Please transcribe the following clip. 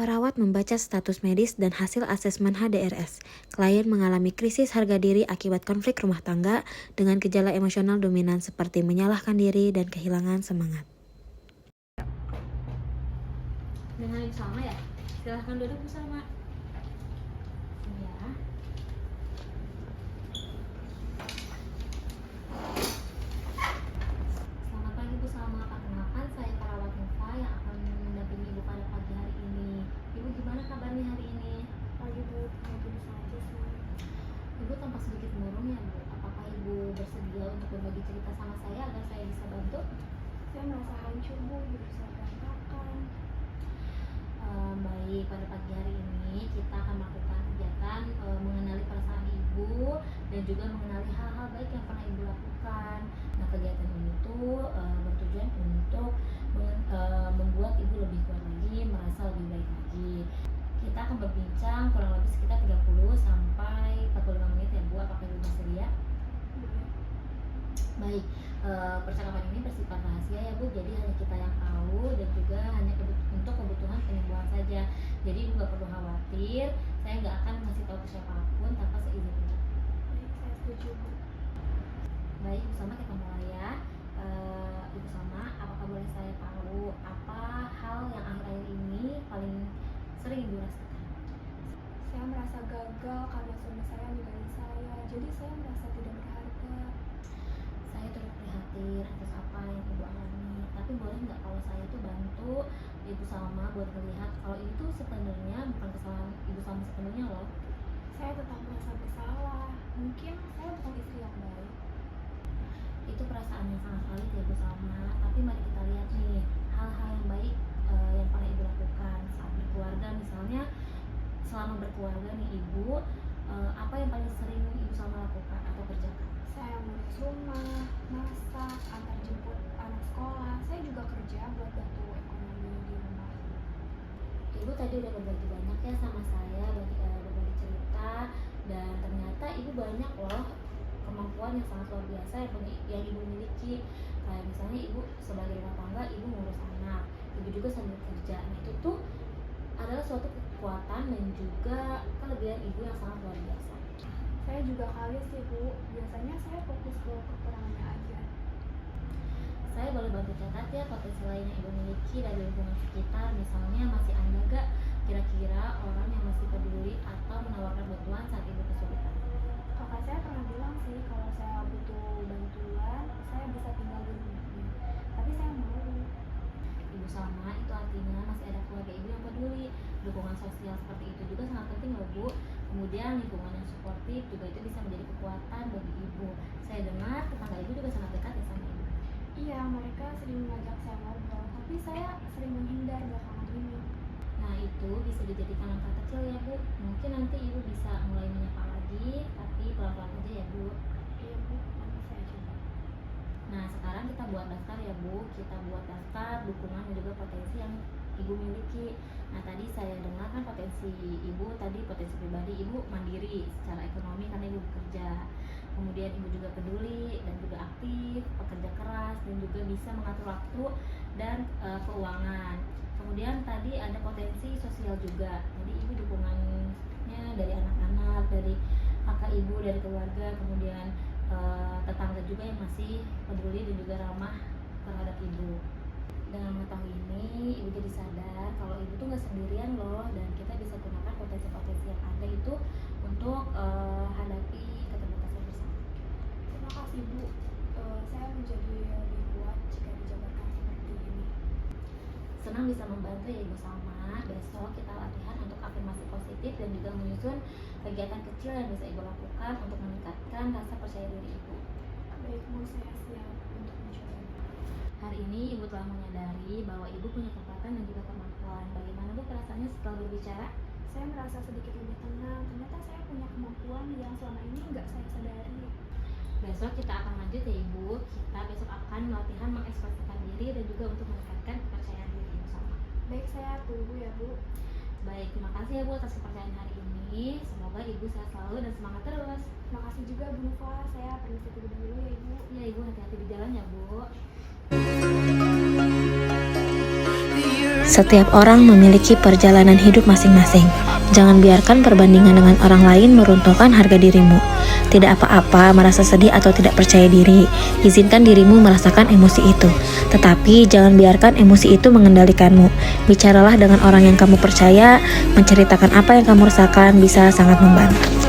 Perawat membaca status medis dan hasil asesmen HDRS. Klien mengalami krisis harga diri akibat konflik rumah tangga dengan gejala emosional dominan seperti menyalahkan diri dan kehilangan semangat. Dengan Ibu Salma ya? Silahkan duduk Bu Salma. Ya. Selamat pagi Bu Salma. Perkenalkan saya perawat Nova yang akan mendampingi Ibu pada pagi hari ini. Ibu gimana kabarnya hari ini? Pagi Bu, biasa aja sih. Ibu tampak sedikit murung ya Bu. Apakah Ibu bersedia untuk berbagi cerita sama saya agar saya bisa bantu? Saya merasa hancur Bu, hidup saya berantakan. Baik, pada pagi hari ini kita akan melakukan kegiatan mengenali perasaan Ibu dan juga mengenali hal-hal baik yang pernah Ibu lakukan. Nah, kegiatan ini tuh bertujuan untuk membuat Ibu lebih kuat lagi, merasa lebih baik lagi. Kita akan berbincang kurang lebih sekitar 30 sampai 45 menit ya Bu. Apakah Ibu bersedia? Baik, percakapan ini bersifat rahasia ya Bu, jadi hanya kita yang tahu dan juga hanya untuk kebutuhan penyembuhan saja. Jadi Ibu gak perlu khawatir, saya gak akan ngasih tahu ke siapapun tanpa seizin Ibu. Baik, saya setuju Bu. Baik, Bu Salma, kita mulai ya. Ibu Salma, apakah boleh saya tahu apa hal yang akhir-akhir ini paling sering Ibu rasakan? Saya merasa gagal karena suami saya ninggalin saya, jadi saya merasa tidak berharga. Saya turut prihatin atas apa yang Ibu alami. Tapi boleh nggak kalau saya tuh bantu Ibu Salma buat melihat kalau itu tuh sebenarnya bukan kesalahan Ibu Salma sepenuhnya loh. Saya tetap merasa bersalah. Mungkin saya bukan istri yang baik. Itu perasaan yang sangat valid ya Bu Salma. Tapi mari kita lihat nih hal-hal yang baik yang pernah Ibu lakukan saat berkeluarga. Misalnya selama berkeluarga nih Ibu, apa yang paling sering Ibu Salma lakukan atau kerjakan? Saya ngurus rumah, masak, antar jemput anak sekolah. Saya juga kerja buat bantu ekonomi di rumah. Ibu tadi udah berbagi banyak ya sama saya, berbagi cerita, dan ternyata Ibu banyak loh kemampuan yang sangat luar biasa yang Ibu miliki. Kayak misalnya Ibu sebagai rumah tangga, Ibu ngurus anak, Ibu juga sambil kerja. Nah, itu tuh adalah suatu kekuatan dan juga kelebihan Ibu yang sangat luar biasa. Saya juga kaget sih Bu, biasanya saya fokus ke kekurangannya aja. Saya boleh bantu catat ya potensi lain yang Ibu miliki dari lingkungan sekitar. Misalnya masih ada gak kira-kira orang yang masih peduli atau menawarkan bantuan saat Ibu kesulitan? Kakak saya pernah bilang sih kalau saya butuh bantuan, saya bisa tinggal di rumahnya. Tapi saya malu. Ibu Salma, itu artinya masih ada keluarga Ibu yang peduli. Dukungan sosial seperti itu juga sangat penting loh Bu. Kemudian lingkungan yang suportif juga itu bisa menjadi kekuatan bagi Ibu. Saya dengar tetangga Ibu juga sangat dekat ya sama Ibu. Iya, mereka sering mengajak saya ngobrol, tapi saya sering menghindar belakangan ini. Nah, itu bisa dijadikan langkah kecil ya Bu. Mungkin nanti Ibu bisa mulai menyapa lagi, tapi pelan-pelan aja ya Bu. Iya Bu, nanti saya coba. Nah, sekarang kita buat daftar ya Bu. Kita buat daftar dukungan dan juga potensi yang Ibu miliki. Nah, tadi saya dengar kan potensi Ibu, tadi potensi pribadi Ibu mandiri secara ekonomi karena Ibu bekerja. Kemudian Ibu juga peduli dan juga aktif, pekerja keras dan juga bisa mengatur waktu dan keuangan. Kemudian tadi ada potensi sosial juga. Jadi Ibu dukungannya dari anak-anak, dari kakak Ibu, dari keluarga, kemudian tetangga juga yang masih peduli dan juga ramah terhadap Ibu. Dengan mengetahui ini, Ibu jadi sadar kalau Ibu tuh nggak sendirian loh, dan kita bisa gunakan potensi-potensi yang ada itu untuk hadapi keterbatasan bersama. Terima kasih Bu, saya menjadi lebih kuat jika dijabarkan seperti ini. Senang bisa membantu ya Ibu Salma. Besok kita latihan untuk afirmasi positif dan juga menyusun kegiatan kecil yang bisa Ibu lakukan untuk meningkatkan rasa percaya diri Ibu. Baik Bu, saya siap untuk mencoba. Hari ini Ibu telah menyadari bahwa Ibu punya kekuatan dan juga kemampuan. Bagaimana Bu perasaannya setelah berbicara? Saya merasa sedikit lebih tenang. Ternyata saya punya kemampuan yang selama ini nggak saya sadari. Besok kita akan lanjut ya Ibu. Kita besok akan latihan mengekspresikan diri dan juga untuk meningkatkan kepercayaan diri Ibu Salma. Baik, saya tunggu ya Bu. Baik, terima kasih ya Bu atas kepercayaan hari ini. Semoga Ibu sehat selalu dan semangat terus. Terima kasih juga Bu Nova. Saya permisi terlebih dahulu ya Ibu. Ya Ibu, hati-hati di jalan ya Bu. The years Setiap orang memiliki perjalanan hidup masing-masing. Jangan biarkan perbandingan dengan orang lain meruntuhkan harga dirimu. Tidak apa-apa merasa sedih atau tidak percaya diri. Izinkan dirimu merasakan emosi itu. Tetapi jangan biarkan emosi itu mengendalikanmu. Bicaralah dengan orang yang kamu percaya, menceritakan apa yang kamu rasakan bisa sangat membantu.